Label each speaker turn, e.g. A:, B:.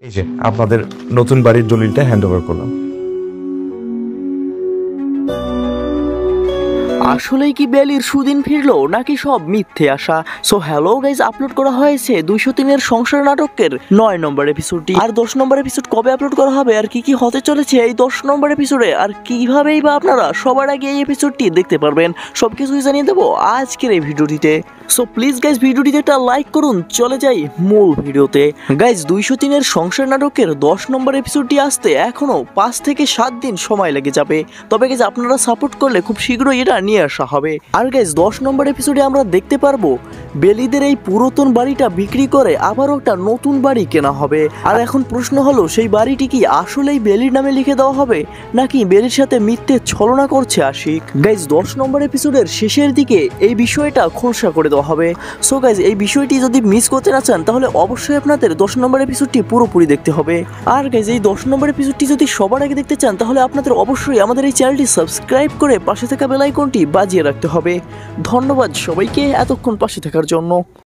A: এই যে আপনাদের নতুন বাড়ির দলিলটা হ্যান্ড ওভার করলাম।
B: আসলেই কি বেলির সুদিন ফিরলো নাকি সব মিথ্যে আসা? সো হ্যালো গাইজ, আপলোড করা হয়েছে 203-এর সংসার নাটকের 9 নম্বর এপিসোডটি। আর 10 নম্বর এপিসোড কবে আপলোড করা হবে আর কি কি হতে চলেছে এই 10 নম্বর এপিসোডে, আর কিভাবেই বা আপনারা সবার আগে এই এপিসোডটি দেখতে পারবেন, সবকিছুই জানিয়ে দেবো আজকের এই ভিডিওটিতে। সো প্লিজ গাইজ ভিডিওটিতে একটা লাইক করুন। চলে যাই মূল ভিডিওতে। গাইজ 203-এর সংসার নাটকের 10 নম্বর এপিসোডটি আসতে এখনো 5 থেকে 7 দিন সময় লেগে যাবে। তবে গাইজ আপনারা সাপোর্ট করলে খুব শীঘ্রই এটা নিয়ে আসা হবে। আর গাইজ 10 নম্বর এপিসোডে আমরা দেখতে পারবো বেলিদের এই পুরাতন বাড়িটা বিক্রি করে আবারও একটা নতুন বাড়ি কেনা হবে। আর এখন প্রশ্ন হলো, সেই বাড়িটি কি আসলেই বেলির নামে লিখে দেওয়া হবে নাকি বেলির সাথে মিথ্যে ছলনা করছে আশিক? গাইজ 10 নম্বর এপিসোডের শেষের দিকে এই বিষয়টা খোলসা করে দেওয়া হবে। সো গাইজ এই বিষয়টি যদি মিস করতে না চান তাহলে অবশ্যই আপনাদের 10 নম্বর এপিসোডটি পুরোপুরি দেখতে হবে। আর গাইজ এই 10 নম্বর এপিসোডটি যদি সবার আগে দেখতে চান তাহলে আপনাদের অবশ্যই আমাদের এই চ্যানেলটি সাবস্ক্রাইব করে পাশে থাকা বেল আইকনটি বাজিয়ে রাখতে হবে। ধন্যবাদ সবাইকে এতক্ষণ পাশে থাকার জন্য।